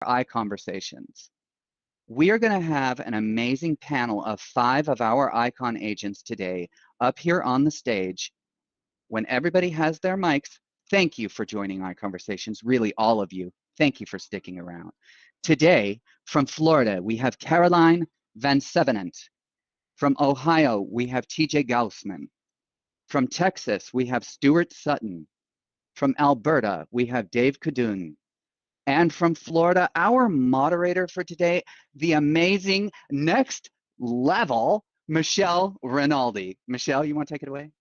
ICONversations. We are going to have an amazing panel of 5 of our ICON agents today up here on the stage. When everybody has their mics, thank you for joining ICONversations, really all of you. Thank you for sticking around. Today, from Florida, we have Caroline Van Sevenant. From Ohio, we have TJ Gaussman. From Texas, we have Stuart Sutton. From Alberta, we have Dave Kadun. And from Florida, our moderator for today, the amazing next level, Michelle Rinaldi. Michelle, you want to take it away?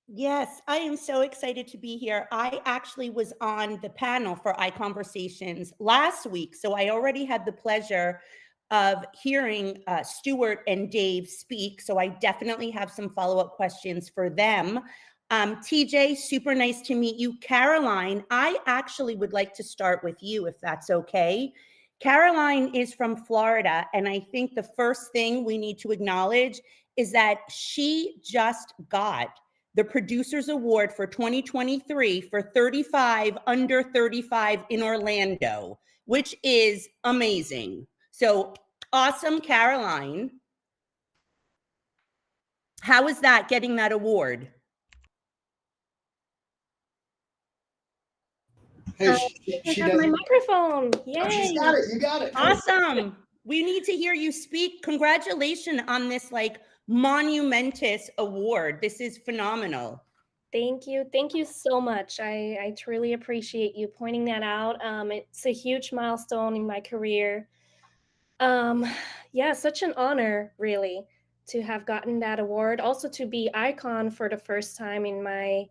Yes, I am so excited to be here. I actually was on the panel for ICONversations last week, so I already had the pleasure of hearing Stuart and Dave speak, so I definitely have some follow-up questions for them. TJ, super nice to meet you. Caroline, I actually would like to start with you, if that's okay. Caroline is from Florida, and I think the first thing we need to acknowledge is that she just got the Producers Award for 2023 for 35 under 35 in Orlando, which is amazing. So awesome, Caroline. How is that, getting that award? Hey, she has my microphone. Yay. Oh, she's got it. You got it. Awesome. We need to hear you speak. Congratulations on this monumentous award. This is phenomenal. Thank you. Thank you so much. I truly appreciate you pointing that out. It's a huge milestone in my career. Yeah, such an honor, really, to have gotten that award. Also to be ICON for the first time in my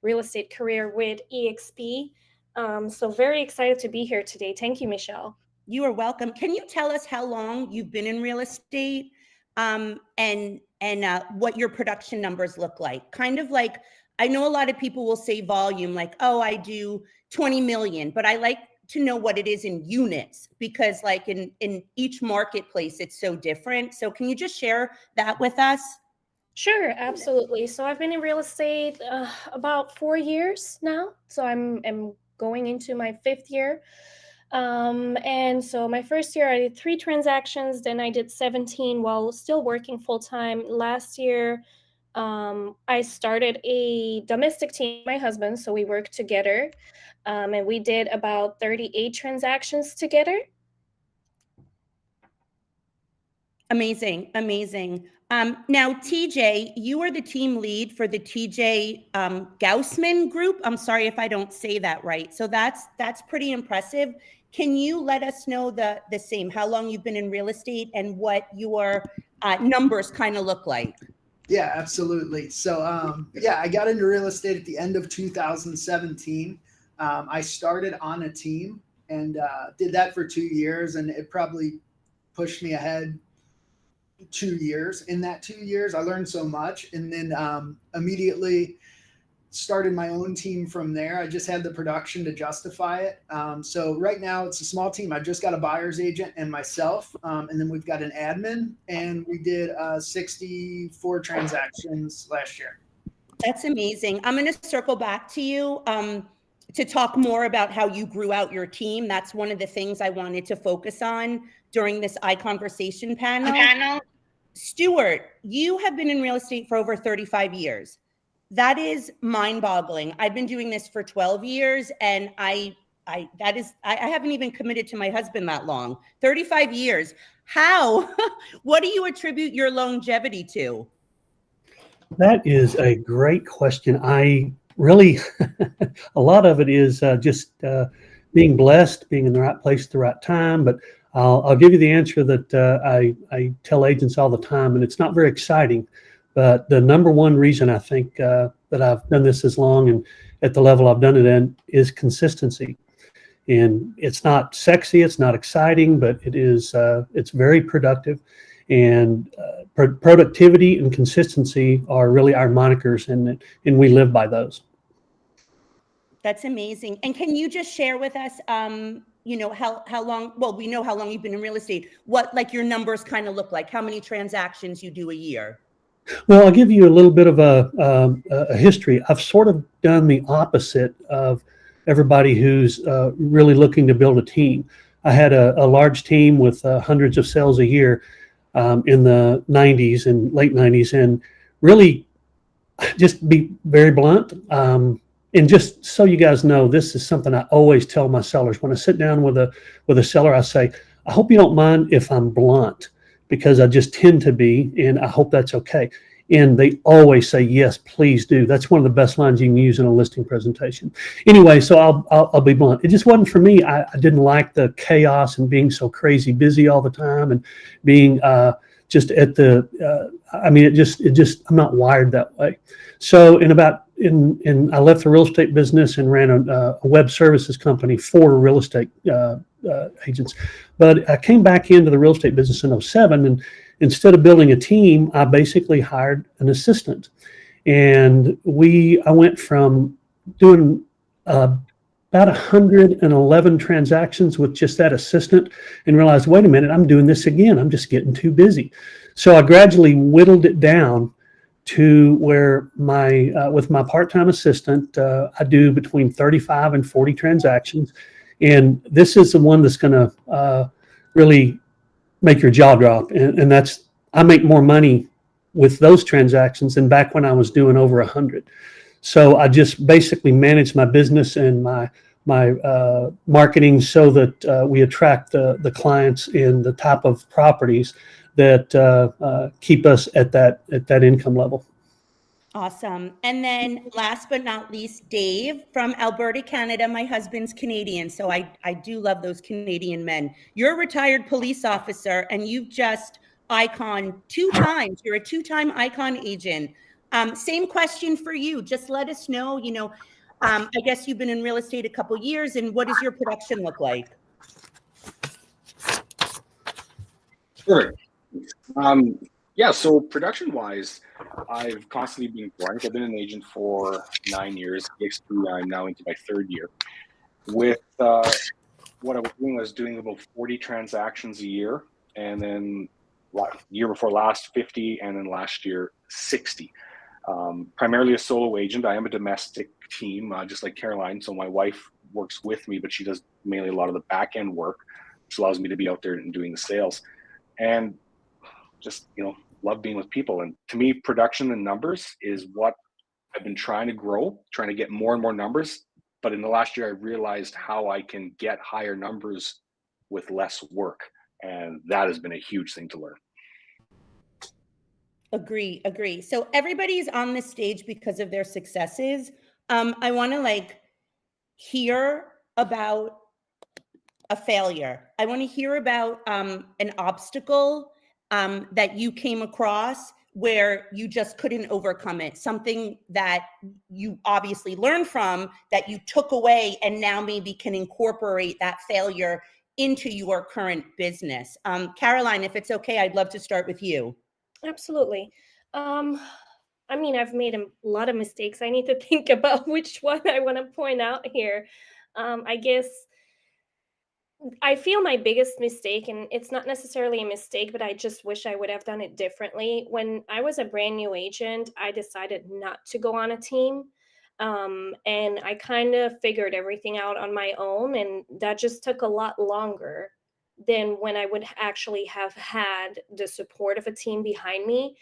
real estate career with EXP. So very excited to be here today. Thank you, Michelle. You are welcome. Can you tell us how long you've been in real estate and what your production numbers look like? Kind of like, I know a lot of people will say volume, like, oh, I do 20 million, but I like to know what it is in units, because like in each marketplace, it's so different. So can you just share that with us? Sure, absolutely. So I've been in real estate about 4 years now. So I'm going into my 5th year. And so my first year I did 3 transactions, then I did 17 while still working full-time. Last year, I started a domestic team, my husband, so we worked together, and we did about 38 transactions together. Amazing, amazing. Now, TJ, you are the team lead for the TJ Gaussman group. I'm sorry if I don't say that right. So that's pretty impressive. Can you let us know the same, how long you've been in real estate and what your numbers kind of look like? Yeah, absolutely. So yeah, I got into real estate at the end of 2017. I started on a team and did that for 2 years, and it probably pushed me ahead 2 years. In that 2 years, I learned so much, and then immediately started my own team from there. I just had the production to justify it. So right now it's a small team. I just got a buyer's agent and myself, and then we've got an admin, and we did 64 transactions last year. That's amazing. I'm going to circle back to you to talk more about how you grew out your team. That's one of the things I wanted to focus on during this iConversation panel. Stuart, you have been in real estate for over 35 years. That is mind-boggling. I've been doing this for 12 years, and I haven't even committed to my husband that long. 35 years. How? What do you attribute your longevity to? That is a great question. I really, a lot of it is just being blessed, being in the right place at the right time. But I'll give you the answer that I tell agents all the time, and it's not very exciting. But the number one reason I think that I've done this as long and at the level I've done it in is consistency. And it's not sexy, it's not exciting, but it is. It's very productive, and productivity and consistency are really our monikers, and we live by those. That's amazing. And can you just share with us, you know, how long? Well, we know how long you've been in real estate. What like your numbers kind of look like? How many transactions you do a year? Well, I'll give you a little bit of a history. I've sort of done the opposite of everybody who's really looking to build a team. I had a large team with hundreds of sales a year in the 90s and late 90s, and really just be very blunt. And just so you guys know, this is something I always tell my sellers. When I sit down with a seller, I say, I hope you don't mind if I'm blunt, because I just tend to be, and I hope that's okay. And they always say, yes, please do. That's one of the best lines you can use in a listing presentation. Anyway, so I'll be blunt. It just wasn't for me. I didn't like the chaos and being so crazy busy all the time, and being just at the, I mean, it just, I'm not wired that way. So I left the real estate business and ran a web services company for real estate agents. But I came back into the real estate business in 07, and instead of building a team, I basically hired an assistant. And I went from doing about 111 transactions with just that assistant, and realized, wait a minute, I'm doing this again. I'm just getting too busy. So I gradually whittled it down to where with my part-time assistant, I do between 35 and 40 transactions. And this is the one that's going to really make your jaw drop. And that's, I make more money with those transactions than back when I was doing over 100. So I just basically manage my business and my marketing so that we attract the clients in the type of properties that keep us at that income level. Awesome. And then last but not least, Dave from Alberta, Canada. My husband's Canadian, so I do love those Canadian men. You're a retired police officer, and you've just ICON 2 times. You're a 2-time ICON agent. Same question for you. Just let us know, I guess you've been in real estate a couple years, and what does your production look like? Sure. Yeah, so production-wise, I've constantly been growing. I've been an agent for 9 years. Basically, I'm now into my 3rd year. With what I was doing about 40 transactions a year, and then year before last, 50, and then last year, 60. Primarily a solo agent. I am a domestic team, just like Caroline. So my wife works with me, but she does mainly a lot of the back-end work, which allows me to be out there and doing the sales. And just, love being with people. And to me, production and numbers is what I've been trying to grow, trying to get more and more numbers. But in the last year, I realized how I can get higher numbers with less work. And that has been a huge thing to learn. Agree. So everybody's on this stage because of their successes. I want to hear about a failure. I want to hear about an obstacle that you came across where you just couldn't overcome it, something that you obviously learned from, that you took away and now maybe can incorporate that failure into your current business. Caroline, if it's okay, I'd love to start with you. Absolutely. I've made a lot of mistakes. I need to think about which one I want to point out here. I guess I feel my biggest mistake, and it's not necessarily a mistake, but I just wish I would have done it differently. When I was a brand new agent, I decided not to go on a team. And I kind of figured everything out on my own, and that just took a lot longer than when I would actually have had the support of a team behind me.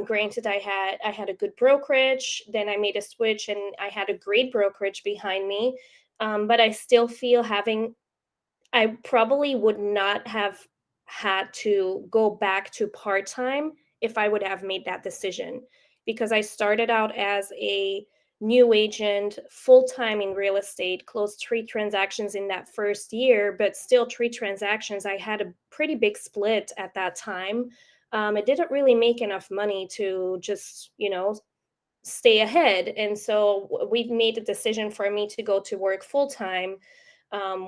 Granted, I had a good brokerage, then I made a switch and I had a great brokerage behind me. But I still feel I probably would not have had to go back to part-time if I would have made that decision, because I started out as a new agent, full-time in real estate, closed 3 transactions in that first year, but still 3 transactions. I had a pretty big split at that time. It didn't really make enough money to just, stay ahead. And so we made a decision for me to go to work full-time,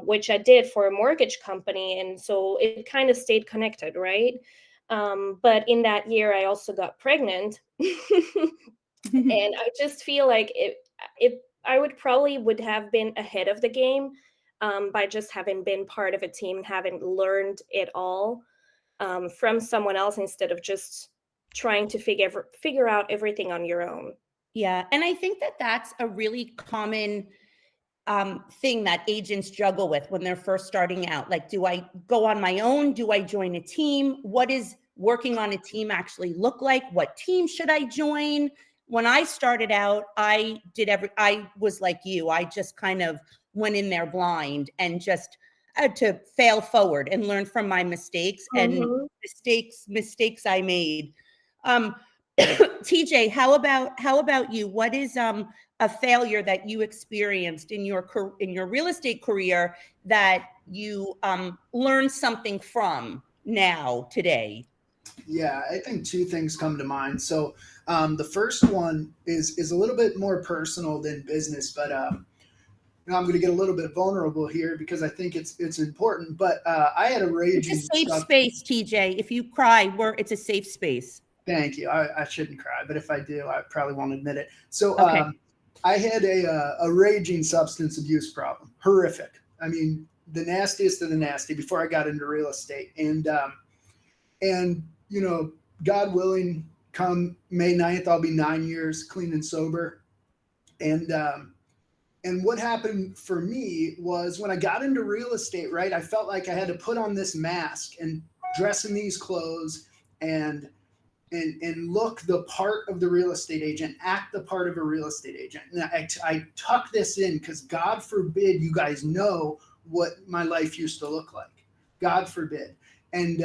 which I did for a mortgage company. And so it kind of stayed connected, right? But in that year, I also got pregnant. And I just feel like I would have been ahead of the game by just having been part of a team, having learned it all from someone else instead of just trying to figure out everything on your own. Yeah. And I think that that's a really common thing that agents juggle with when they're first starting out. Like, do I go on my own? Do I join a team? What does working on a team actually look like? What team should I join? When I started out, I was like you. I just kind of went in there blind and just had to fail forward and learn from my mistakes and mistakes I made. TJ, how about you? What is a failure that you experienced in your real estate career that you learned something from now today? Yeah, I think two things come to mind. So the first one is a little bit more personal than business, but you know, I'm going to get a little bit vulnerable here because I think it's important. But I had a raging. It's a safe space, TJ. If you cry, it's a safe space. Thank you. I shouldn't cry, but if I do, I probably won't admit it. So Okay. I had a raging substance abuse problem. Horrific. I mean, the nastiest of the nasty before I got into real estate. And you know, God willing, come May 9th, I'll be 9 years clean and sober. And what happened for me was when I got into real estate, right, I felt like I had to put on this mask and dress in these clothes and look the part of the real estate agent, act the part of a real estate agent. And I tuck this in because God forbid you guys know what my life used to look like. God forbid. And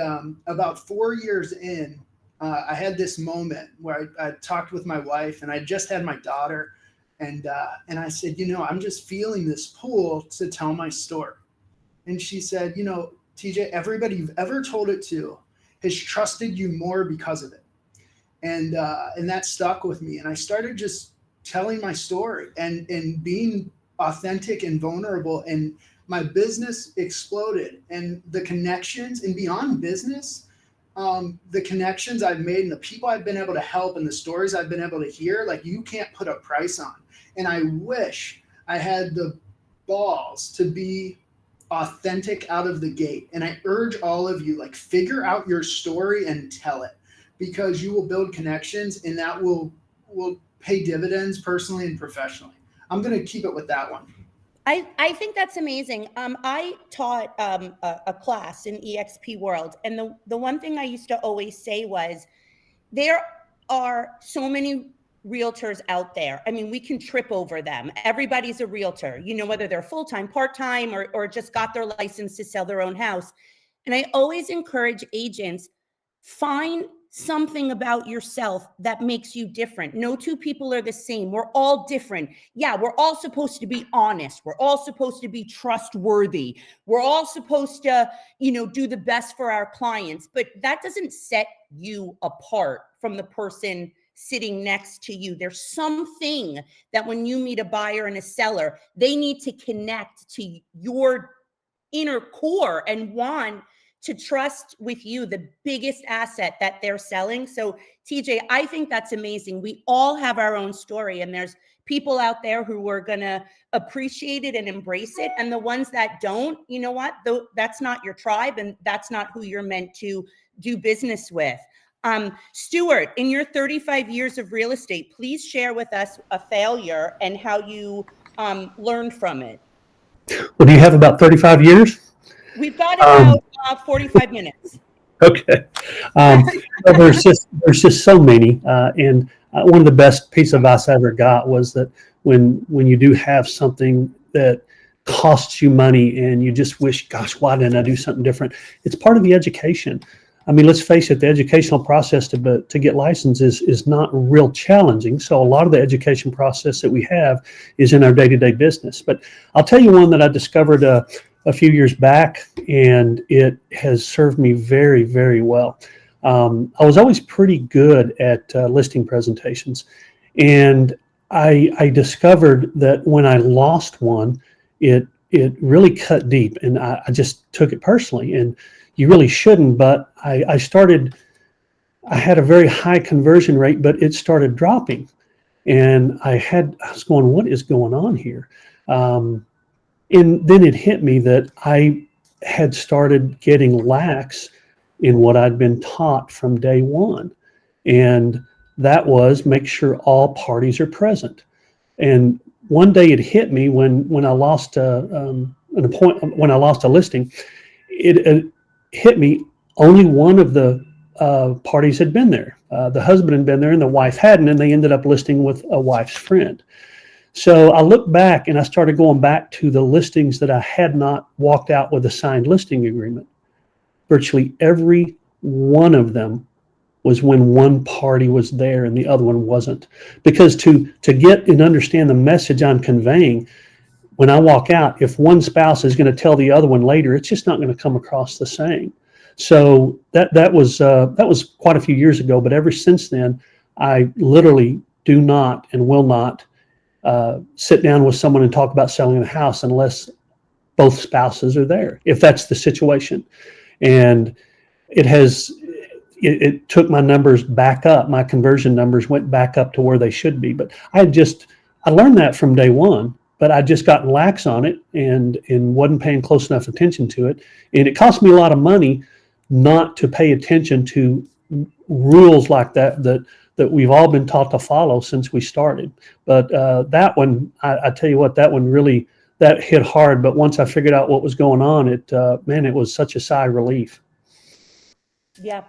about 4 years in, I had this moment where I talked with my wife, and I just had my daughter. And I said, you know, I'm just feeling this pull to tell my story. And she said, you know, TJ, everybody you've ever told it to has trusted you more because of it. And that stuck with me. And I started just telling my story and being authentic and vulnerable. And my business exploded. And the connections, and beyond business, the connections I've made and the people I've been able to help and the stories I've been able to hear, like, you can't put a price on. And I wish I had the balls to be authentic out of the gate. And I urge all of you, like, figure out your story and tell it, because you will build connections, and that will pay dividends personally and professionally. I'm going to keep it with that one. I think that's amazing. I taught a class in EXP World, and the one thing I used to always say was, there are so many realtors out there. I mean, we can trip over them. Everybody's a realtor, you know, whether they're full-time, part-time, or just got their license to sell their own house. And I always encourage agents, find something about yourself that makes you different. No two people are the same. We're all different. Yeah, we're all supposed to be honest. We're all supposed to be trustworthy. We're all supposed to, you know, do the best for our clients. But that doesn't set you apart from the person sitting next to you. There's something that when you meet a buyer and a seller, they need to connect to your inner core and want to trust with you, the biggest asset that they're selling. So TJ, I think that's amazing. We all have our own story, and there's people out there who are going to appreciate it and embrace it. And the ones that don't, you know what, that's not your tribe, and that's not who you're meant to do business with. Stuart, in your 35 years of real estate, please share with us a failure and how you learned from it. Well, do you have about 35 years? We've got about 45 minutes. Okay. Well, there's just so many. And one of the best piece of advice I ever got was that when you do have something that costs you money and you just wish, gosh, why didn't I do something different? It's part of the education. I mean, let's face it, the educational process to get licensed is not real challenging. So a lot of the education process that we have is in our day-to-day business. But I'll tell you one that I discovered a few years back, and it has served me very, very well. I was always pretty good at listing presentations, and I discovered that when I lost one, it really cut deep, and I just took it personally. And you really shouldn't, but I had a very high conversion rate, but it started dropping, and I was going, what is going on here? And then it hit me that I had started getting lax in what I'd been taught from day one. And that was make sure all parties are present. And one day it hit me when I lost when I lost a listing. It hit me. Only one of the parties had been there. The husband had been there, and the wife hadn't, and they ended up listing with a wife's friend. So I looked back and I started going back to the listings that I had not walked out with a signed listing agreement. Virtually every one of them was when one party was there and the other one wasn't. Because to get and understand the message I'm conveying, when I walk out, if one spouse is going to tell the other one later, it's just not going to come across the same. So that was quite a few years ago. But ever since then, I literally do not and will not sit down with someone and talk about selling the house unless both spouses are there, if that's the situation. And it took my numbers back up. My conversion numbers went back up to where they should be. But I learned that from day one, but I just gotten lax on it and wasn't paying close enough attention to it. And it cost me a lot of money not to pay attention to rules like that we've all been taught to follow since we started. But that one, I tell you what, that one really, that hit hard. But once I figured out what was going on, it was such a sigh of relief. Yeah,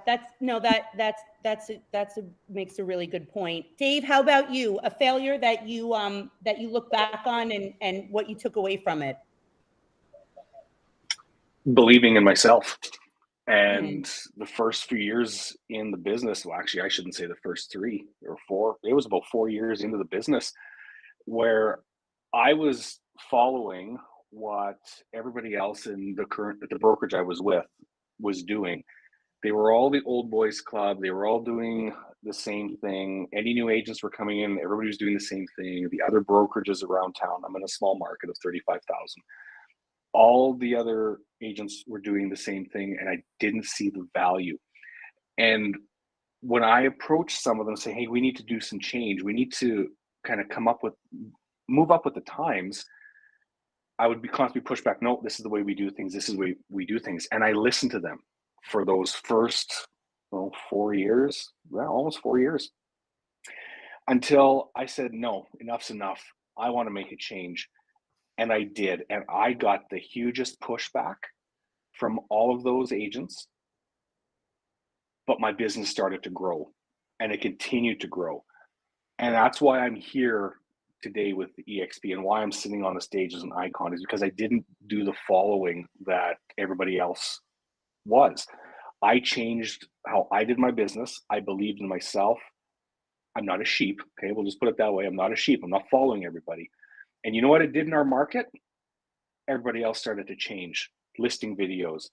makes a really good point. Dave, how about you? A failure that you look back on and what you took away from it? Believing in myself. And the first few years in the business, well, actually, I shouldn't say the first 3 or 4. It was about 4 years into the business where I was following what everybody else in the brokerage I was with was doing. They were all the old boys club. They were all doing the same thing. Any new agents were coming in. Everybody was doing the same thing. The other brokerages around town. I'm in a small market of 35,000. All the other agents were doing the same thing, and I didn't see the value. And when I approached some of them, say, hey, we need to do some change. We need to kind of move up with the times. I would be constantly pushed back. No, this is the way we do things. This is the way we do things. And I listened to them for those first 4 years, well, almost 4 years, until I said, no, enough's enough. I want to make a change. And I did. And I got the hugest pushback from all of those agents. But my business started to grow, and it continued to grow. And that's why I'm here today with the EXP, and why I'm sitting on the stage as an icon is because I didn't do the following that everybody else was. I changed how I did my business. I believed in myself. I'm not a sheep. Okay, we'll just put it that way. I'm not a sheep. I'm not following everybody. And you know what it did in our market? Everybody else started to change. Listing videos,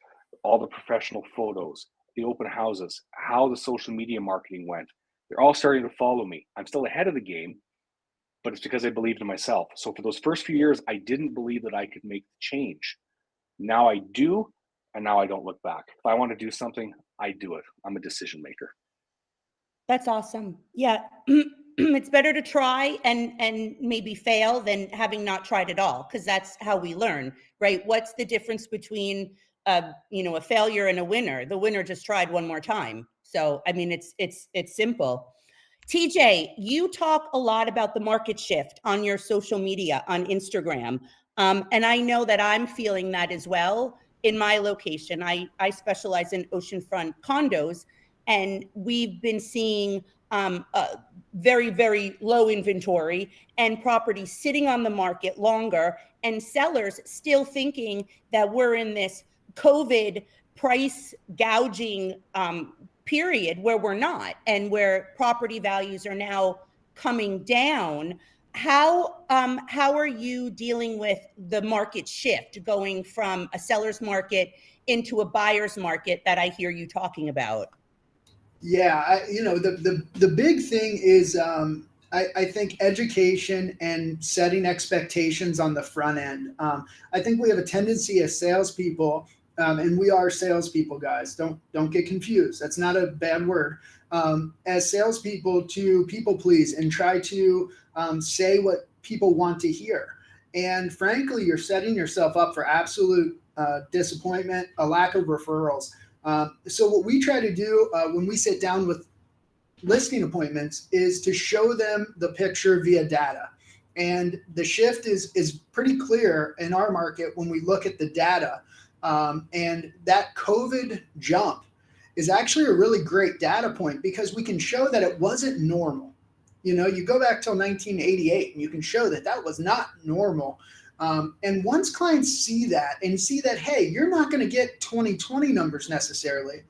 all the professional photos, the open houses, how the social media marketing went. They're all starting to follow me. I'm still ahead of the game, but it's because I believed in myself. So for those first few years, I didn't believe that I could make the change. Now I do, and now I don't look back. If I want to do something, I do it. I'm a decision maker. That's awesome. Yeah. It's better to try and maybe fail than having not tried at all, because that's how we learn, right? What's the difference between a failure and a winner? The winner just tried one more time. So, I mean, it's simple. TJ, you talk a lot about the market shift on your social media, on Instagram. And I know that I'm feeling that as well in my location. I specialize in oceanfront condos, and we've been seeing very, very low inventory and properties sitting on the market longer, and sellers still thinking that we're in this COVID price gouging period where we're not, and where property values are now coming down. How are you dealing with the market shift, going from a seller's market into a buyer's market that I hear you talking about? Yeah, the big thing is I think education and setting expectations on the front end. I think we have a tendency as salespeople, and we are salespeople, guys. Don't get confused. That's not a bad word. As salespeople, to people please and try to say what people want to hear. And frankly, you're setting yourself up for absolute disappointment, a lack of referrals. So what we try to do when we sit down with listing appointments is to show them the picture via data. And the shift is pretty clear in our market when we look at the data. And that COVID jump is actually a really great data point because we can show that it wasn't normal. You know, you go back till 1988 and you can show that that was not normal. And once clients see that and see that, hey, you're not going to get 2020 numbers necessarily,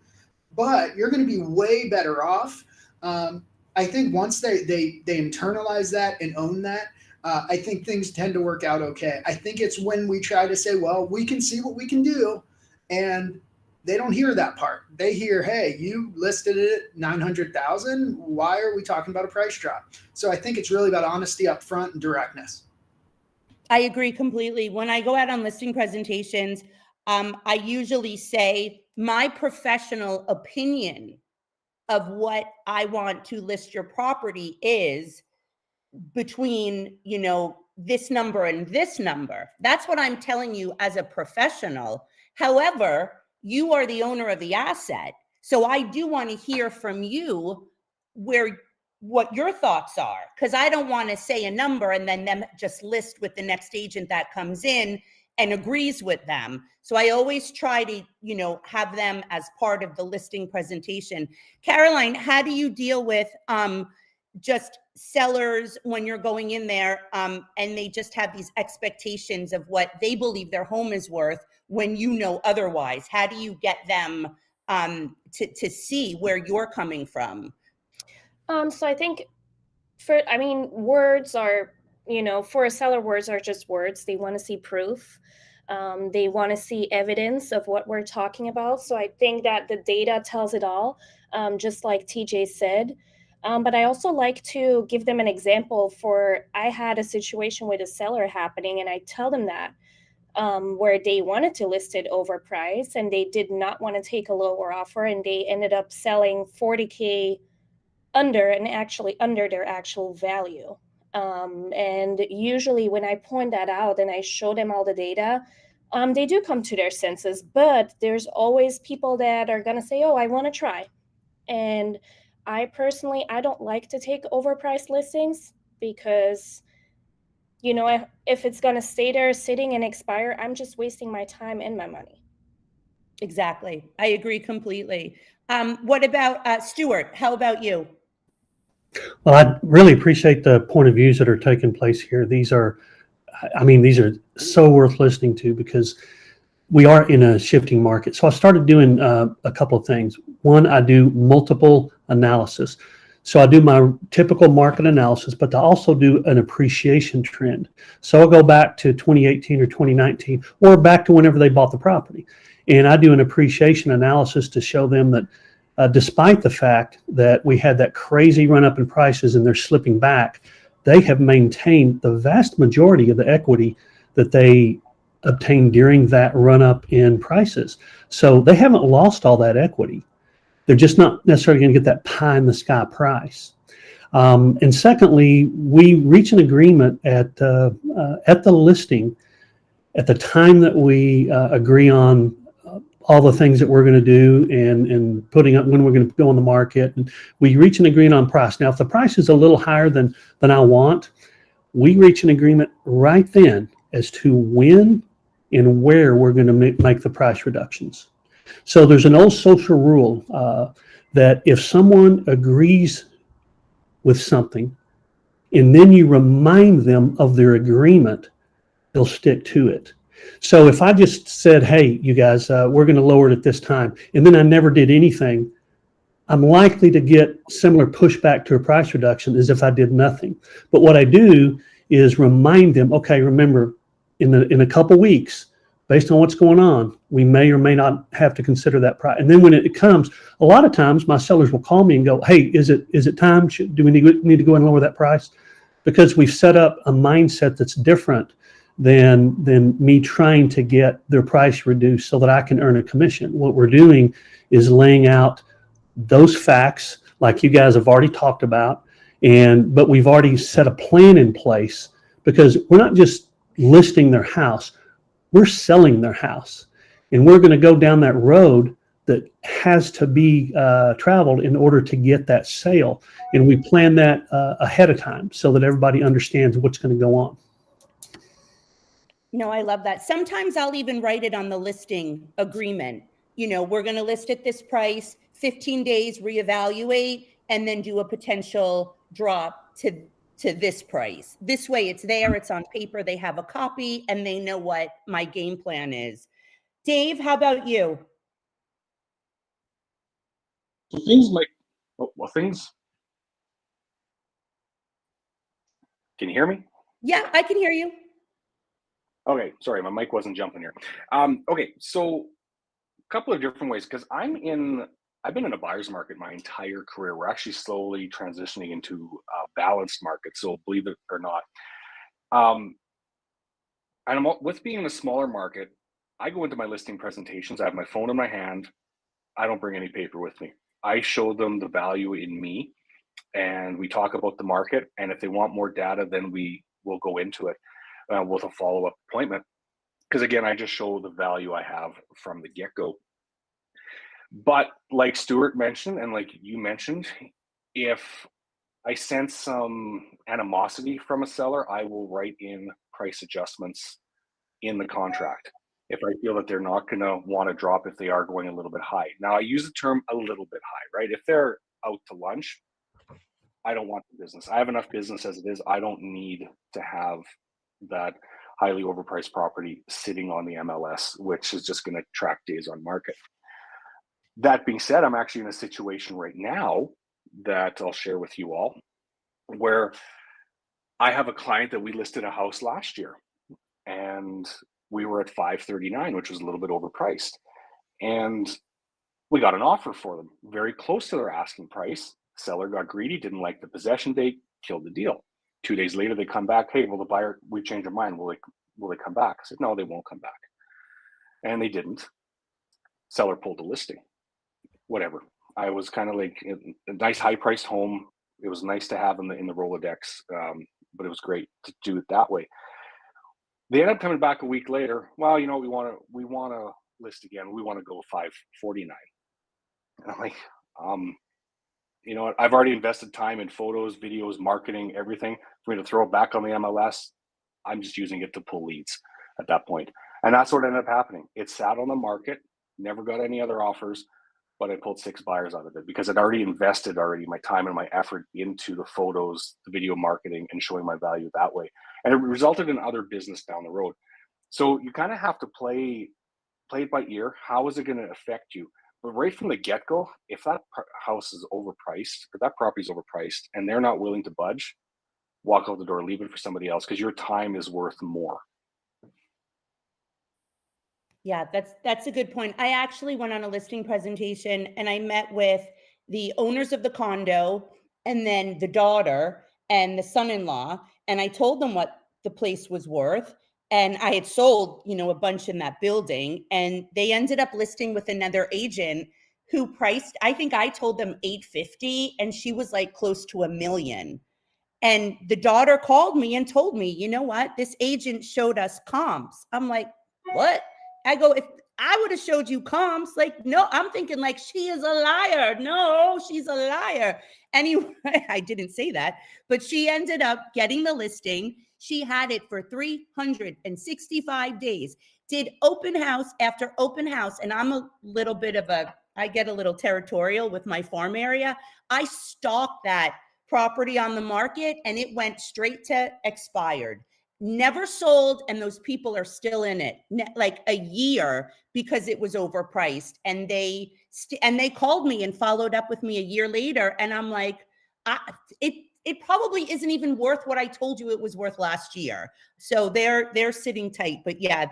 but you're going to be way better off. I think once they internalize that and own that, I think things tend to work out okay. I think it's when we try to say, well, we can see what we can do, and they don't hear that part. They hear, hey, you listed it at 900,000. Why are we talking about a price drop? So I think it's really about honesty up front and directness. I agree completely. When I go out on listing presentations, I usually say my professional opinion of what I want to list your property is between, you know, this number and this number. That's what I'm telling you as a professional. However, you are the owner of the asset. So I do want to hear from you what your thoughts are, because I don't want to say a number and then them just list with the next agent that comes in and agrees with them. So I always try to, you know, have them as part of the listing presentation. Caroline, how do you deal with just sellers when you're going in there and they just have these expectations of what they believe their home is worth when you know otherwise? How do you get them to see where you're coming from? So I think words are, you know, for a seller, words are just words. They want to see proof. They want to see evidence of what we're talking about. So I think that the data tells it all, just like TJ said. But I also like to give them an example I had a situation with a seller happening, and I tell them that where they wanted to list it overpriced and they did not want to take a lower offer, and they ended up selling $40K under and actually under their actual value. And usually when I point that out and I show them all the data, they do come to their senses, but there's always people that are going to say, oh, I want to try. And I personally, I don't like to take overpriced listings because, you know, if it's going to stay there sitting and expire, I'm just wasting my time and my money. Exactly. I agree completely. What about Stuart? How about you? Well, I really appreciate the point of views that are taking place here. These are so worth listening to because we are in a shifting market. So I started doing a couple of things. One, I do multiple analysis. So I do my typical market analysis, but I also do an appreciation trend. So I'll go back to 2018 or 2019 or back to whenever they bought the property. And I do an appreciation analysis to show them that despite the fact that we had that crazy run up in prices and they're slipping back, they have maintained the vast majority of the equity that they obtained during that run up in prices. So they haven't lost all that equity. They're just not necessarily going to get that pie in the sky price. And secondly, we reach an agreement at the listing at the time that we agree on all the things that we're going to do and putting up when we're going to go on the market. And we reach an agreement on price. Now, if the price is a little higher than I want, we reach an agreement right then as to when and where we're going to make the price reductions. So there's an old social rule that if someone agrees with something and then you remind them of their agreement, they'll stick to it. So if I just said, hey, you guys, we're going to lower it at this time, and then I never did anything, I'm likely to get similar pushback to a price reduction as if I did nothing. But what I do is remind them, okay, remember, in a couple weeks, based on what's going on, we may or may not have to consider that price. And then when it comes, a lot of times my sellers will call me and go, hey, is it time? Do we need to go and lower that price? Because we've set up a mindset that's different than me trying to get their price reduced so that I can earn a commission. What we're doing is laying out those facts like you guys have already talked about, but we've already set a plan in place because we're not just listing their house, we're selling their house. And we're going to go down that road that has to be traveled in order to get that sale. And we plan that ahead of time so that everybody understands what's going to go on. No, I love that. Sometimes I'll even write it on the listing agreement. You know, we're going to list at this price, 15 days, reevaluate, and then do a potential drop to this price. This way it's there, it's on paper, they have a copy, and they know what my game plan is. Dave, how about you? Things like, things. Can you hear me? Yeah, I can hear you. Okay, sorry, my mic wasn't jumping here. Okay, so a couple of different ways, because I've been in a buyer's market my entire career. We're actually slowly transitioning into a balanced market, so believe it or not. And with being in a smaller market, I go into my listing presentations, I have my phone in my hand, I don't bring any paper with me. I show them the value in me, and we talk about the market, and if they want more data, then we will go into it with a follow-up appointment. Because again, I just show the value I have from the get-go. But like Stuart mentioned, and like you mentioned, if I sense some animosity from a seller, I will write in price adjustments in the contract if I feel that they're not going to want to drop if they are going a little bit high. Now, I use the term a little bit high, right? If they're out to lunch, I don't want the business. I have enough business as it is. I don't need to have that highly overpriced property sitting on the MLS, which is just going to track days on market. That being said, I'm actually in a situation right now that I'll share with you all where I have a client that we listed a house last year, and we were at 539, which was a little bit overpriced. And we got an offer for them very close to their asking price. Seller got greedy, didn't like the possession date, killed the deal. 2 days later, they come back. Hey, well, the buyer, we changed our mind. Will they come back? I said, no, they won't come back. And they didn't. Seller pulled the listing. Whatever. I was kind of like a nice high-priced home. It was nice to have in the Rolodex, but it was great to do it that way. They ended up coming back a week later. Well, you know, we want to list again. We want to go 549. And I'm like, you know what? I've already invested time in photos, videos, marketing, everything. For me to throw it back on the MLS, I'm just using it to pull leads at that point. And that's what ended up happening. It sat on the market, never got any other offers, but I pulled 6 buyers out of it because I'd already invested my time and my effort into the photos, the video marketing, and showing my value that way. And it resulted in other business down the road. So you kind of have to play it by ear. How is it going to affect you? But right from the get-go, if that house is overpriced or that property is overpriced and they're not willing to budge, walk out the door, leave it for somebody else because your time is worth more. Yeah, that's a good point. I actually went on a listing presentation and I met with the owners of the condo and then the daughter and the son-in-law, and I told them what the place was worth. And I had sold, you know, a bunch in that building, and they ended up listing with another agent who priced, I think I told them 850 and she was like close to $1 million. And the daughter called me and told me, you know what? This agent showed us comps. I'm like, what? I go, if I would have showed you comps, like, no, I'm thinking like, she is a liar. No, she's a liar. Anyway, I didn't say that, but she ended up getting the listing. She had it for 365 days, did open house after open house. And I'm a little bit of I get a little territorial with my farm area. I stalked that property on the market and it went straight to expired, never sold, and those people are still in it like a year because it was overpriced. And they called me and followed up with me a year later, and I'm like, it probably isn't even worth what I told you it was worth last year. So they're sitting tight. But yeah,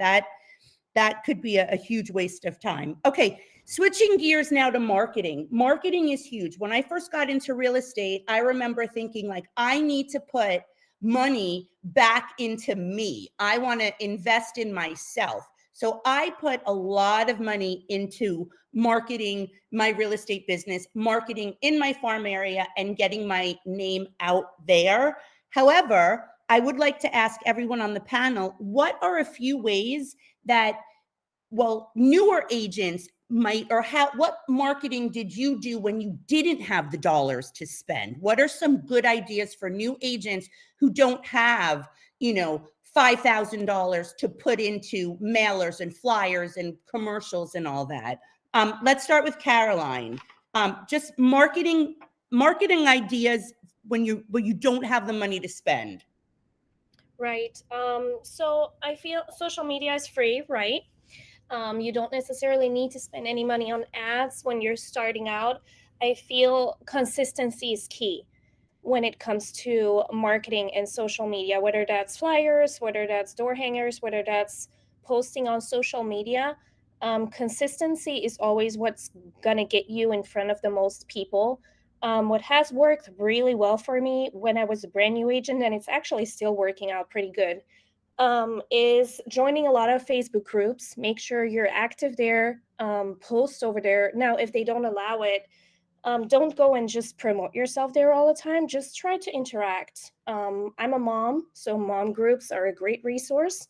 that could be a huge waste of time. Okay, switching gears now to marketing. Marketing is huge. When I first got into real estate, I remember thinking like, I need to put money back into me. I want to invest in myself. So I put a lot of money into marketing my real estate business, marketing in my farm area, and getting my name out there. However, I would like to ask everyone on the panel, what are a few ways that, well, newer agents might, or what marketing did you do when you didn't have the dollars to spend? What are some good ideas for new agents who don't have, $5,000 to put into mailers and flyers and commercials and all that? Let's start with Caroline. Just marketing ideas when you don't have the money to spend. Right. So I feel social media is free, right? You don't necessarily need to spend any money on ads when you're starting out. I feel consistency is key when it comes to marketing and social media, whether that's flyers, whether that's door hangers, whether that's posting on social media. Consistency is always what's going to get you in front of the most people. What has worked really well for me when I was a brand new agent, and it's actually still working out pretty good, is joining a lot of Facebook groups. Make sure you're active there, post over there. Now, if they don't allow it, don't go and just promote yourself there all the time. Just try to interact. I'm a mom, so mom groups are a great resource.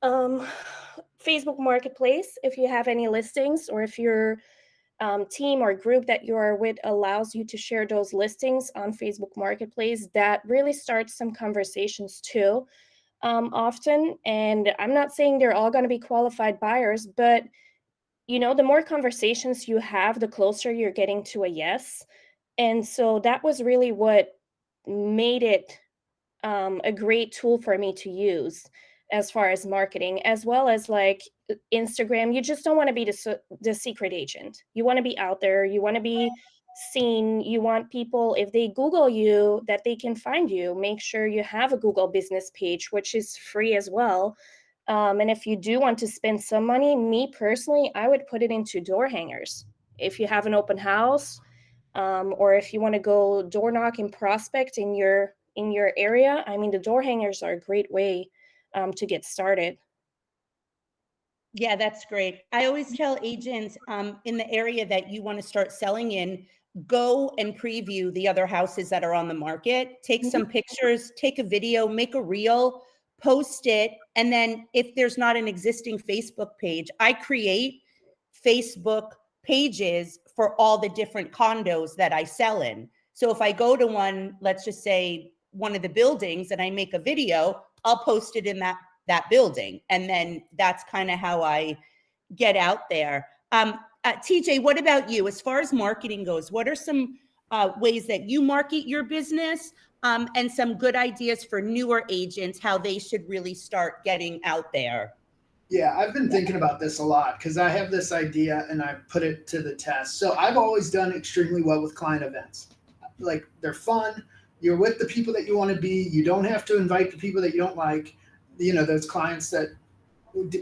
Facebook Marketplace, if you have any listings, or if your team or group that you are with allows you to share those listings on Facebook Marketplace, that really starts some conversations too. Often, and I'm not saying they're all going to be qualified buyers, but the more conversations you have, the closer you're getting to a yes. And so that was really what made it a great tool for me to use as far as marketing, as well as like Instagram. You just don't want to be the secret agent. You want to be out there. You want to be seen. You want people, if they Google you, that they can find you. Make sure you have a Google business page, which is free as well. And if you do want to spend some money, me personally, I would put it into door hangers. If you have an open house, or if you want to go door knock and prospect in your area, I mean, the door hangers are a great way to get started. Yeah, that's great. I always tell agents in the area that you want to start selling in, go and preview the other houses that are on the market. Take some pictures, take a video, make a reel, post it. And then if there's not an existing Facebook page, I create Facebook pages for all the different condos that I sell in. So if I go to one, let's just say one of the buildings, and I make a video, I'll post it in that building. And then that's kind of how I get out there. TJ, what about you? As far as marketing goes, what are some ways that you market your business, and some good ideas for newer agents, how they should really start getting out there? Yeah, I've been thinking about this a lot because I have this idea and I put it to the test. So I've always done extremely well with client events. Like, they're fun. You're with the people that you want to be. You don't have to invite the people that you don't like, those clients that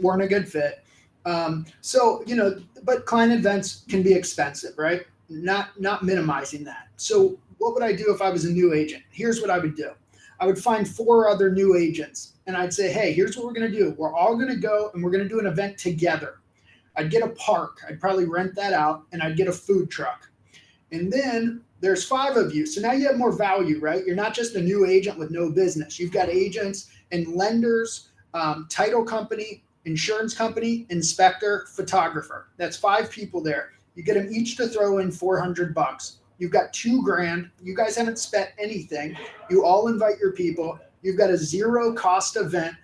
weren't a good fit. But client events can be expensive, right? Not minimizing that. So what would I do if I was a new agent? Here's what I would do. I would find 4 other new agents and I'd say, hey, here's what we're going to do. We're all going to go and we're going to do an event together. I'd get a park. I'd probably rent that out, and I'd get a food truck. And then there's 5 of you. So now you have more value, right? You're not just a new agent with no business. You've got agents and lenders, title company, insurance company, inspector, photographer. That's 5 people there. You get them each to throw in $400. You've got $2,000. You guys haven't spent anything. You all invite your people. You've got a 0 cost event,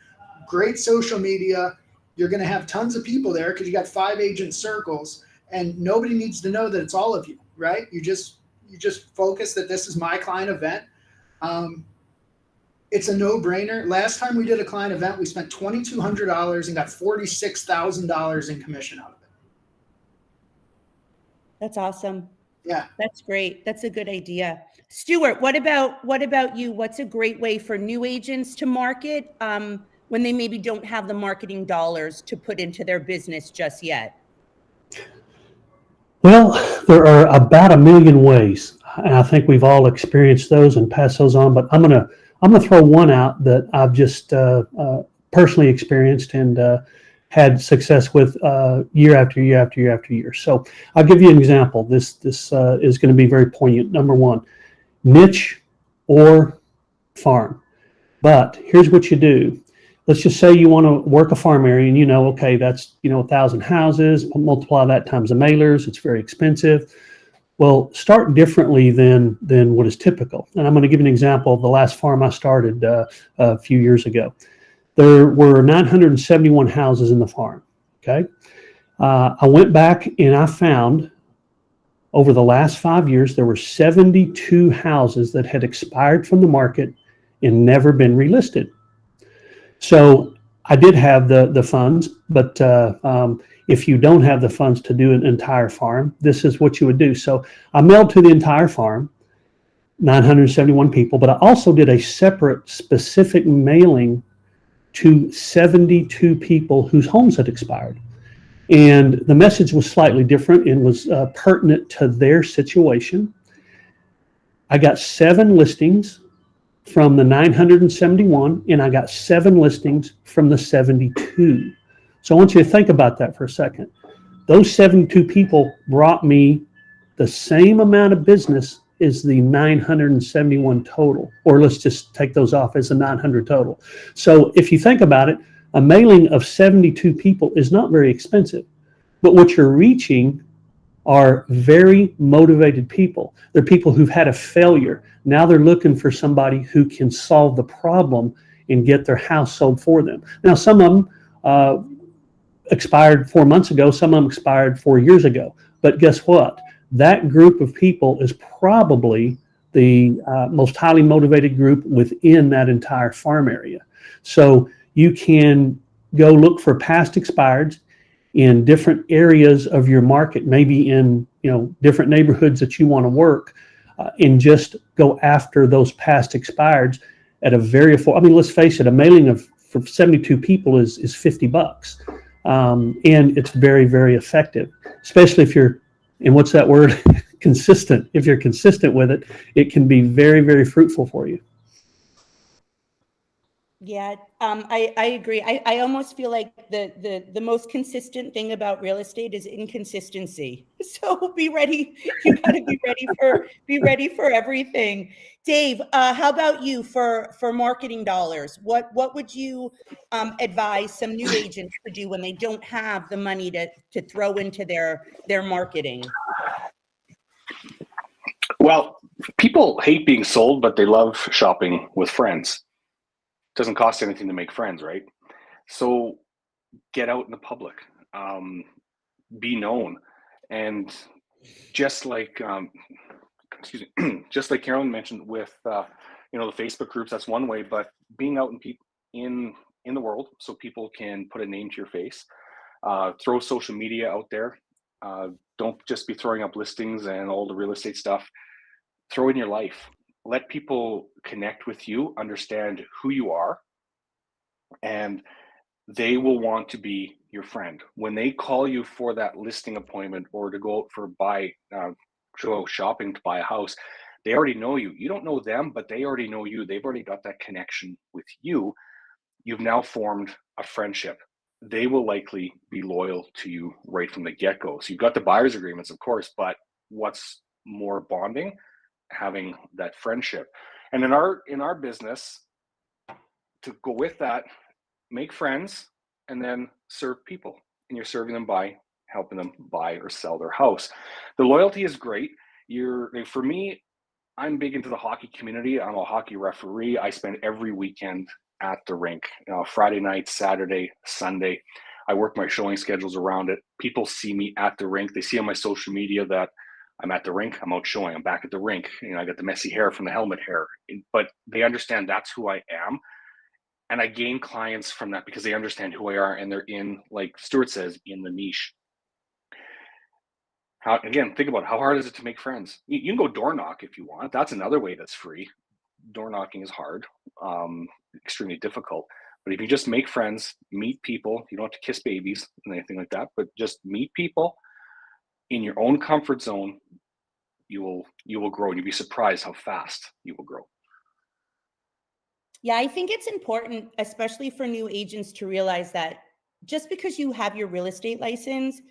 great social media. You're going to have tons of people there because you got 5 agent circles, and nobody needs to know that it's all of you, right? You just focus that this is my client event. It's a no-brainer. Last time we did a client event, we spent $2,200 and got $46,000 in commission out of it. That's awesome. Yeah, that's great. That's a good idea. Stuart, what about you? What's a great way for new agents to market when they maybe don't have the marketing dollars to put into their business just yet? Well, there are about 1 million ways, and I think we've all experienced those and passed those on. But I'm gonna throw one out that I've just personally experienced and had success with year after year after year after year. So I'll give you an example. This is going to be very poignant. Number 1, niche or farm. But here's what you do. let's just say you want to work a farm area and okay, that's 1,000 houses, multiply that times the mailers, it's very expensive. Well, start differently than what is typical. And I'm going to give you an example of the last farm I started a few years ago. There were 971 houses in the farm. Okay. I went back and I found over the last 5 years, there were 72 houses that had expired from the market and never been relisted. So I did have the funds, but if you don't have the funds to do an entire farm, this is what you would do. So I mailed to the entire farm, 971 people, but I also did a separate specific mailing to 72 people whose homes had expired. And the message was slightly different and was pertinent to their situation. I got 7 listings from the 971, and I got 7 listings from the 72. So I want you to think about that for a second. Those 72 people brought me the same amount of business as the 971 total, or let's just take those off as the 900 total. So if you think about it, a mailing of 72 people is not very expensive, but what you're reaching are very motivated people. They're people who've had a failure. Now they're looking for somebody who can solve the problem and get their house sold for them. Now, some of them expired 4 months ago, some of them expired 4 years ago. But guess what? That group of people is probably the most highly motivated group within that entire farm area. So you can go look for past expireds in different areas of your market, maybe in different neighborhoods that you want to work, and just go after those past expireds at a very affordable. I mean, let's face it, a mailing for 72 people is $50, and it's very, very effective, especially if you're, and what's that word? Consistent. If you're consistent with it, it can be very, very fruitful for you. Yeah, I agree. I almost feel like the most consistent thing about real estate is inconsistency. So be ready. You got to be ready for everything. Dave, how about you for marketing dollars? What would you advise some new agents to do when they don't have the money to throw into their marketing? Well, people hate being sold, but they love shopping with friends. Doesn't cost anything to make friends, right? So get out in the public, be known, and just like excuse me, just like Carolyn mentioned with the Facebook groups, that's one way. But being out in the world, so people can put a name to your face. Throw social media out there. Don't just be throwing up listings and all the real estate stuff. Throw in your life. Let people connect with you, understand who you are, and they will want to be your friend. When they call you for that listing appointment or to go out for go shopping to buy a house, they already know you. You don't know them, but they already know you. They've already got that connection with you. You've now formed a friendship. They will likely be loyal to you right from the get-go. So you've got the buyer's agreements, of course, but what's more bonding? Having that friendship. And in our business, to go with that, make friends and then serve people. And you're serving them by helping them buy or sell their house. The loyalty is great. For me, I'm big into the hockey community. I'm a hockey referee. I spend every weekend at the rink, Friday night, Saturday, Sunday. I work my showing schedules around it. People see me at the rink. They see on my social media that I'm at the rink, I'm out showing, I'm back at the rink. I got the messy hair from the helmet hair, but they understand that's who I am. And I gain clients from that because they understand who I are and they're in, like Stuart says, in the niche. Again, think about how hard is it to make friends? You can go door knock if you want. That's another way that's free. Door knocking is hard, extremely difficult. But if you just make friends, meet people, you don't have to kiss babies and anything like that, but just meet people in your own comfort zone, you will grow, and you'll be surprised how fast you will grow. Yeah, I think it's important, especially for new agents, to realize that just because you have your real estate license,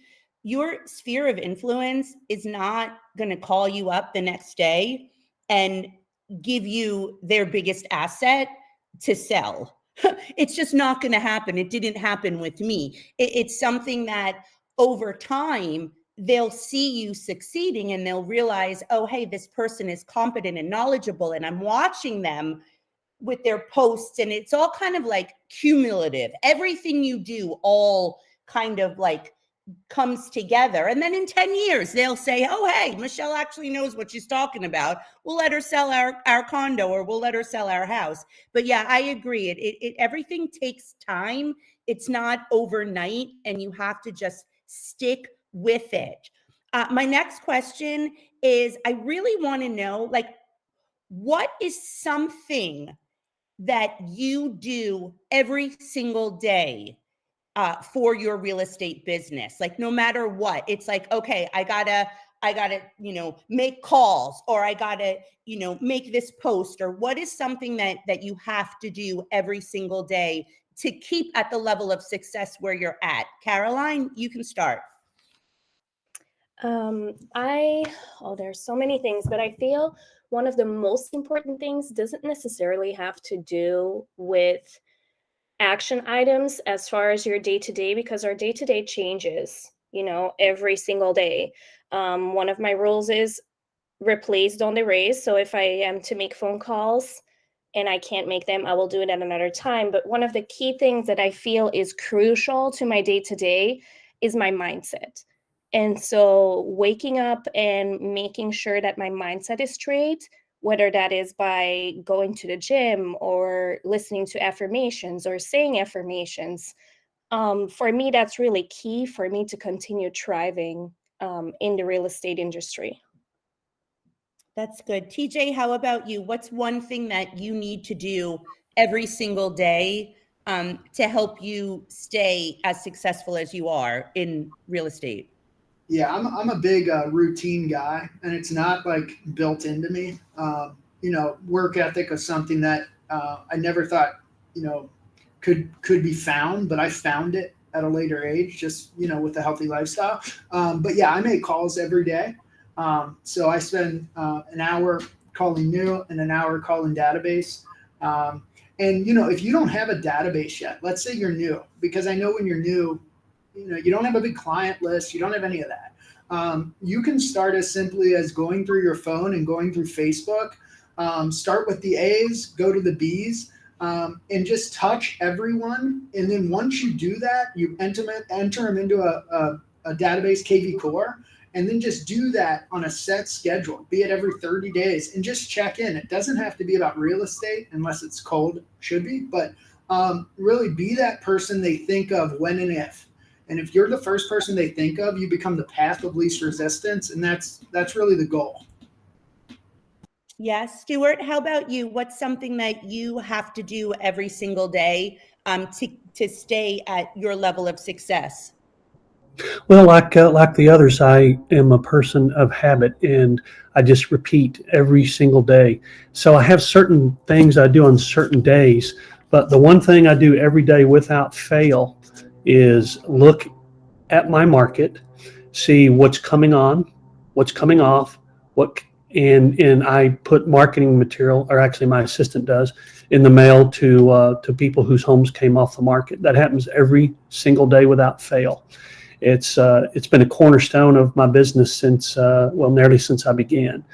your sphere of influence is not going to call you up the next day and give you their biggest asset to sell. It's just not going to happen. It didn't happen with me. It's something that over time, they'll see you succeeding and they'll realize, oh, hey, this person is competent and knowledgeable. And I'm watching them with their posts, and it's all kind of like cumulative. Everything you do all kind of like comes together. And then in 10 years, they'll say, oh, hey, Michelle actually knows what she's talking about. We'll let her sell our condo, or we'll let her sell our house. But yeah, I agree. Everything takes time. It's not overnight, and you have to just stick with it. My next question is, I really want to know, like, what is something that you do every single day for your real estate business? Like, no matter what, it's like, okay, I gotta, make calls, or I gotta, make this post, or what is something that you have to do every single day to keep at the level of success where you're at? Caroline, you can start. There's so many things, but I feel one of the most important things doesn't necessarily have to do with action items as far as your day-to-day, because our day-to-day changes, every single day. One of my rules is replace, don't erase. So if I am to make phone calls and I can't make them, I will do it at another time. But one of the key things that I feel is crucial to my day-to-day is my mindset. And so waking up and making sure that my mindset is straight, whether that is by going to the gym or listening to affirmations or saying affirmations, for me, that's really key for me to continue thriving in the real estate industry. That's good. TJ, how about you? What's one thing that you need to do every single day to help you stay as successful as you are in real estate? Yeah, I'm a big routine guy, and it's not like built into me. Work ethic is something that I never thought could be found, but I found it at a later age, just with a healthy lifestyle. But yeah, I make calls every day. So I spend an hour calling new and an hour calling database. And if you don't have a database yet, let's say you're new, because I know when you're new, you don't have a big client list, you don't have any of that. You can start as simply as going through your phone and going through Facebook. Start with the A's, go to the B's, and just touch everyone. And then once you do that, you enter them into a database, KV Core, and then just do that on a set schedule, be it every 30 days, and just check in. It doesn't have to be about real estate unless it's cold, should be, but really be that person they think of when and if. And if you're the first person they think of, you become the path of least resistance, and that's really the goal. Yes. Stuart, how about you? What's something that you have to do every single day to stay at your level of success? Well, like the others, I am a person of habit, and I just repeat every single day. So I have certain things I do on certain days, but the one thing I do every day without fail is look at my market, see what's coming on, what's coming off, and I put marketing material, or actually my assistant does, in the mail to people whose homes came off the market. That happens every single day without fail. It's been a cornerstone of my business since nearly since I began.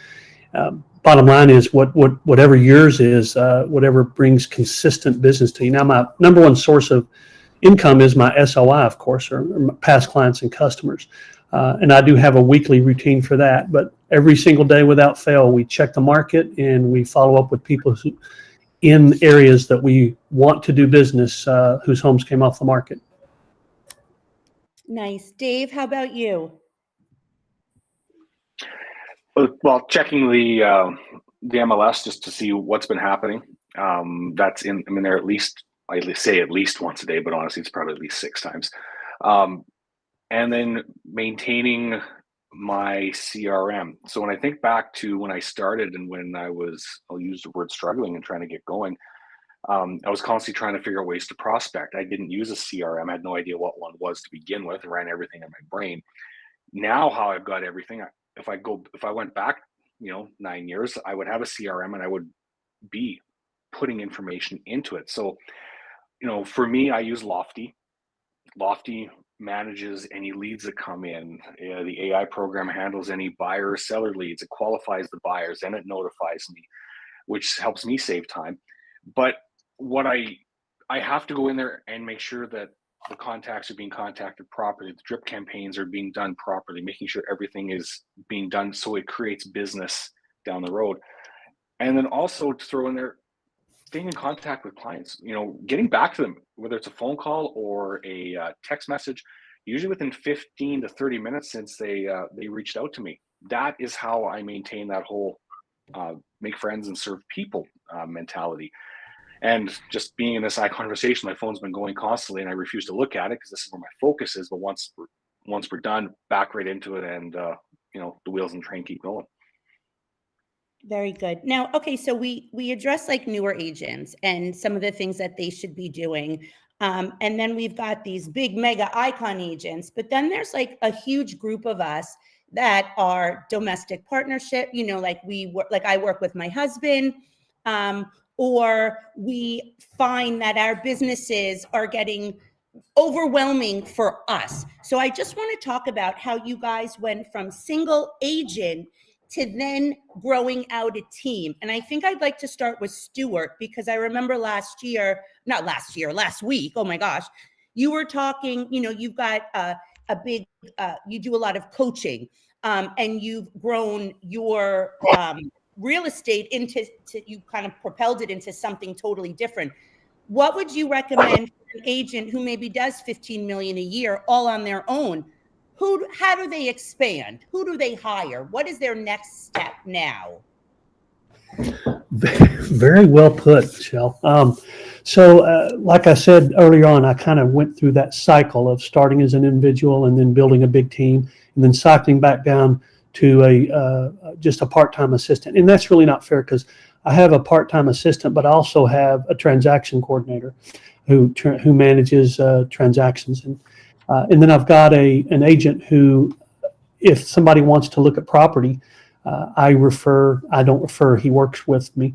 Bottom line is whatever yours is, whatever brings consistent business to you. Now, my number one source of income is my SOI, of course, or past clients and customers. And I do have a weekly routine for that. But every single day without fail, we check the market and we follow up with people in areas that we want to do business, whose homes came off the market. Nice. Dave, how about you? Well, checking the MLS just to see what's been happening. That's in. I mean, there at least I say at least once a day, but honestly, it's probably at least 6 times. And then maintaining my CRM. So when I think back to when I started and when I'll use the word struggling and trying to get going, I was constantly trying to figure out ways to prospect. I didn't use a CRM. I had no idea what one was to begin with. I ran everything in my brain. Now, how I've got everything, if I went back, 9 years, I would have a CRM and I would be putting information into it. So For me, I use Lofty. Lofty manages any leads that come in. The AI program handles any buyer or seller leads. It qualifies the buyers and it notifies me, which helps me save time. But what I have to go in there and make sure that the contacts are being contacted properly, the drip campaigns are being done properly, making sure everything is being done so it creates business down the road. And then also to throw in there, staying in contact with clients, getting back to them, whether it's a phone call or a text message, usually within 15 to 30 minutes since they reached out to me. That is how I maintain that whole make friends and serve people mentality. And just being in this ICONversation, my phone's been going constantly, and I refuse to look at it because this is where my focus is. But once we're done, back right into it, and the wheels and train keep going. Very good. Now, okay, so we address like newer agents and some of the things that they should be doing. And then we've got these big mega icon agents, but then there's like a huge group of us that are domestic partnership, like I work with my husband, or we find that our businesses are getting overwhelming for us. So I just want to talk about how you guys went from single agent to then growing out a team. And I think I'd like to start with Stuart, because I remember last week, oh my gosh, you were talking, you've got you do a lot of coaching, and you've grown your real estate you kind of propelled it into something totally different. What would you recommend for an agent who maybe does 15 million a year all on their own? How do they expand? Who do they hire? What is their next step now? Very well put, Michelle. Like I said earlier on, I kind of went through that cycle of starting as an individual and then building a big team and then cycling back down to just a part-time assistant. And that's really not fair, because I have a part-time assistant, but I also have a transaction coordinator who manages transactions. And then I've got an agent who, if somebody wants to look at property, I don't refer, he works with me.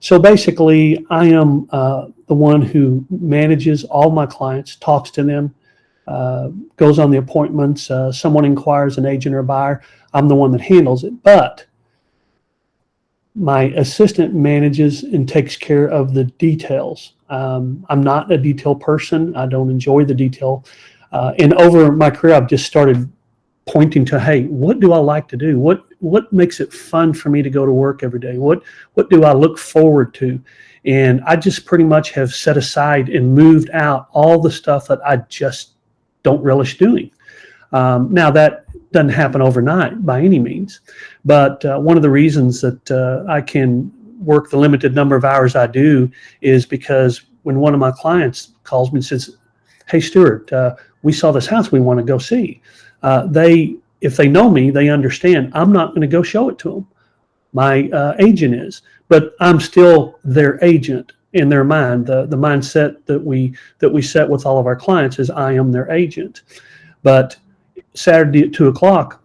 So basically, I am the one who manages all my clients, talks to them, goes on the appointments. Someone inquires, an agent or a buyer, I'm the one that handles it. But my assistant manages and takes care of the details. I'm not a detail person. I don't enjoy the detail. And over my career, I've just started pointing to, hey, what do I like to do? What makes it fun for me to go to work every day? What do I look forward to? And I just pretty much have set aside and moved out all the stuff that I just don't relish doing. Now, that doesn't happen overnight by any means, but one of the reasons that I can work the limited number of hours I do is because when one of my clients calls me and says, hey, Stuart, we saw this house we want to go see. If they know me, they understand I'm not going to go show it to them. My agent is, but I'm still their agent in their mind. The mindset that we set with all of our clients is I am their agent. But Saturday at 2:00,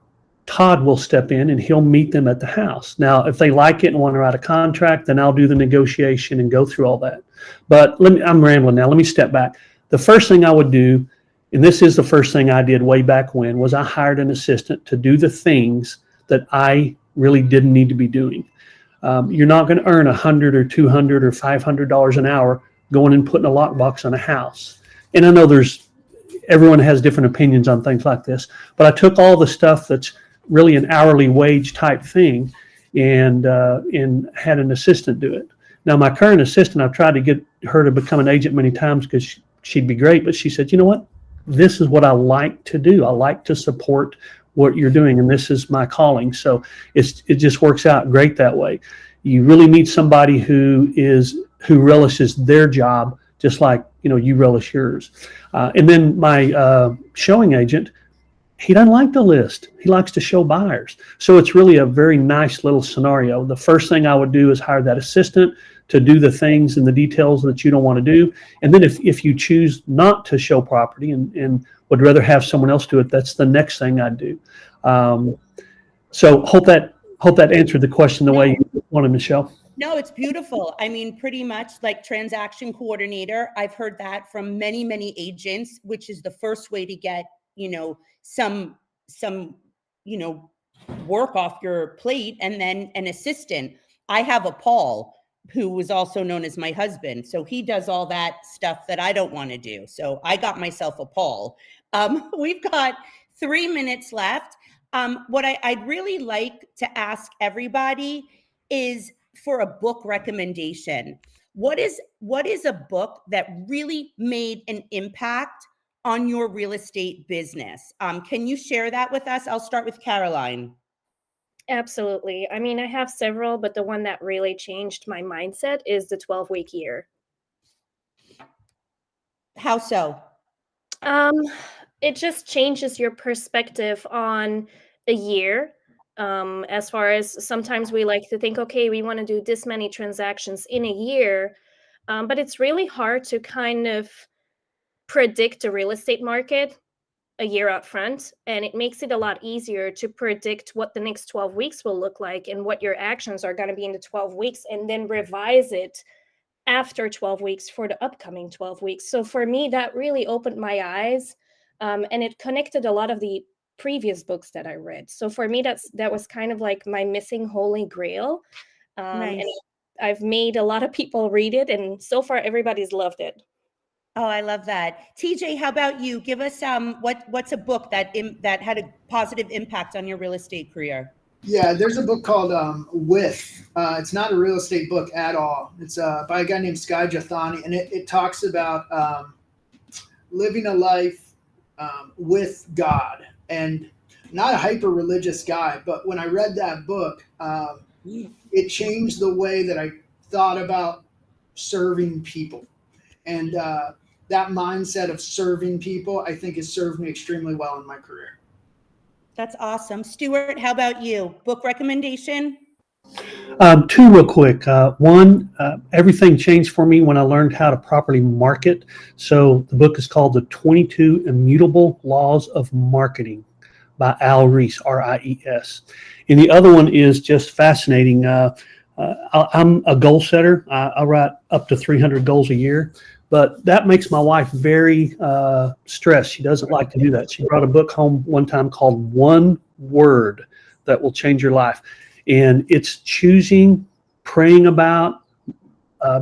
Todd will step in and he'll meet them at the house. Now, if they like it and want to write a contract, then I'll do the negotiation and go through all that. But I'm rambling now. Let me step back. The first thing I would do, and this is the first thing I did way back when, was I hired an assistant to do the things that I really didn't need to be doing. You're not going to earn $100 or $200 or $500 an hour going and putting a lockbox on a house. And I know everyone has different opinions on things like this, but I took all the stuff that's really an hourly wage type thing and had an assistant do it. Now, my current assistant, I've tried to get her to become an agent many times because she'd be great, but she said, you know what? This is what I like to do. I like to support what you're doing, and this is my calling. So it just works out great that way. You really need somebody who relishes their job just like you relish yours. And then my showing agent, he doesn't like to list. He likes to show buyers. So it's really a very nice little scenario. The first thing I would do is hire that assistant to do the things and the details that you don't want to do. And then if you choose not to show property and would rather have someone else do it, that's the next thing I'd do. So hope that answered the question the way you wanted, Michelle. No, it's beautiful. I mean, pretty much like transaction coordinator. I've heard that from many, many agents, which is the first way to get, some, work off your plate, and then an assistant. I have a Paul who was also known as my husband. So he does all that stuff that I don't want to do. So I got myself a Paul. We've got 3 minutes left. What I'd really like to ask everybody is for a book recommendation. What is a book that really made an impact on your real estate business? Can you share that with us? I'll start with Caroline. Absolutely. I mean, I have several, but the one that really changed my mindset is the 12-week year. How so? It just changes your perspective on a year. As far as sometimes we like to think, okay, we want to do this many transactions in a year, but it's really hard to kind of predict the real estate market a year up front, and it makes it a lot easier to predict what the next 12 weeks will look like and what your actions are going to be in the 12 weeks, and then revise it after 12 weeks for the upcoming 12 weeks. So for me, that really opened my eyes, and it connected a lot of the previous books that I read. So for me, that was kind of like my missing holy grail. Nice. And I've made a lot of people read it, and so far everybody's loved it. Oh, I love that. TJ, how about you? Give us what's a book that had a positive impact on your real estate career? Yeah, there's a book called With. It's not a real estate book at all. It's by a guy named Sky Jathani, and it talks about living a life with God. And not a hyper religious guy, but when I read that book, it changed the way that I thought about serving people. And that mindset of serving people, I think, has served me extremely well in my career. That's awesome. Stuart, how about you? Book recommendation? Two real quick. One, everything changed for me when I learned how to properly market. So the book is called The 22 Immutable Laws of Marketing by Al Ries, R-I-E-S. And the other one is just fascinating. I'm a goal setter. I write up to 300 goals a year. But that makes my wife very stressed. She doesn't like to do that. She brought a book home one time called One Word That Will Change Your Life. And it's choosing, praying about,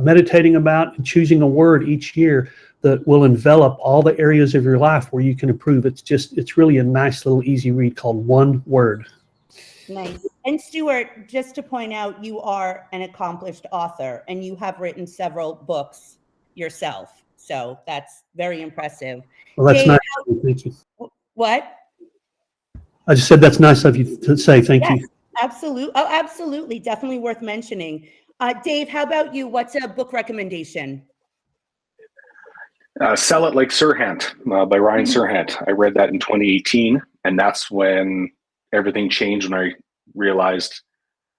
meditating about, and choosing a word each year that will envelop all the areas of your life where you can improve. It's really a nice little easy read called One Word. Nice. And Stuart, just to point out, you are an accomplished author and you have written several books yourself. So that's very impressive. Well, that's Dave, nice of you. Thank you. What? I just said that's nice of you to say. Thank you. Absolutely. Oh, absolutely. Definitely worth mentioning. Dave, how about you? What's a book recommendation? Sell It Like Sirhan by Ryan Serhant. I read that in 2018, and that's when everything changed, when I realized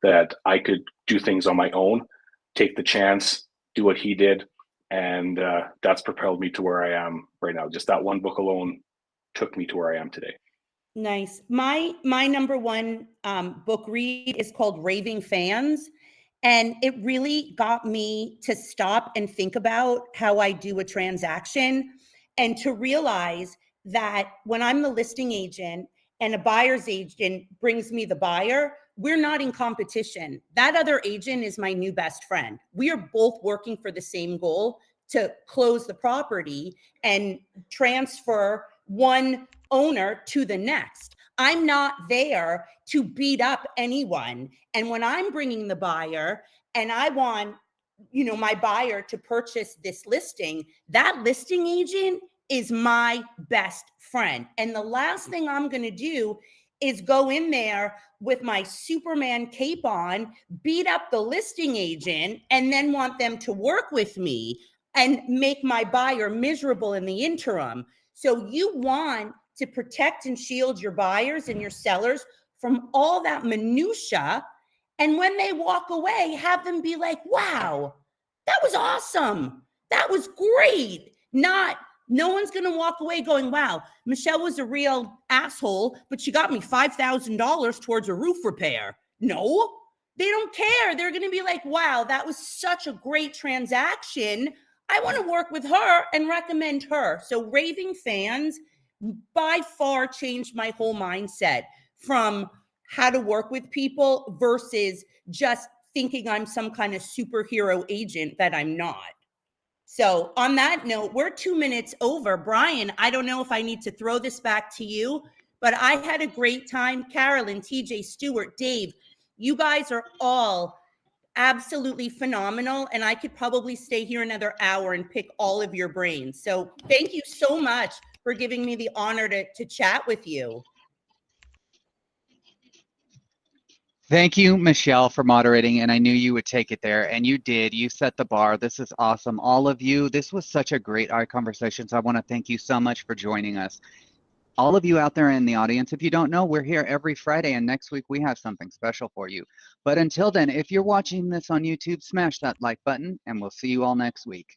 that I could do things on my own, take the chance, do what he did, and that's propelled me to where I am right now. Just that one book alone took me to where I am today. Nice. My number one book read is called Raving Fans. And it really got me to stop and think about how I do a transaction and to realize that when I'm the listing agent and a buyer's agent brings me the buyer, we're not in competition. That other agent is my new best friend. We are both working for the same goal to close the property and transfer one owner to the next. I'm not there to beat up anyone. And when I'm bringing the buyer and I want, my buyer to purchase this listing, that listing agent is my best friend. And the last thing I'm going to do is go in there with my Superman cape on, beat up the listing agent, and then want them to work with me and make my buyer miserable in the interim. So you want to protect and shield your buyers and your sellers from all that minutia. And when they walk away, have them be like, wow, that was awesome. That was great. No one's going to walk away going, wow, Michelle was a real asshole, but she got me $5,000 towards a roof repair. No, They don't care. They're going to be like, wow, that was such a great transaction. I want to work with her and recommend her. So raving fans by far changed my whole mindset from how to work with people versus just thinking I'm some kind of superhero agent that I'm not. So on that note, we're 2 minutes over. Brian, I don't know if I need to throw this back to you, but I had a great time. Carolyn, TJ, Stewart, Dave, you guys are all absolutely phenomenal. And I could probably stay here another hour and pick all of your brains. So thank you so much for giving me the honor to chat with you. Thank you, Michelle, for moderating, and I knew you would take it there, and you did. You set the bar. This is awesome. All of you, this was such a great iConversations. I want to thank you so much for joining us. All of you out there in the audience, if you don't know, we're here every Friday, and next week we have something special for you. But until then, if you're watching this on YouTube, smash that like button, and we'll see you all next week.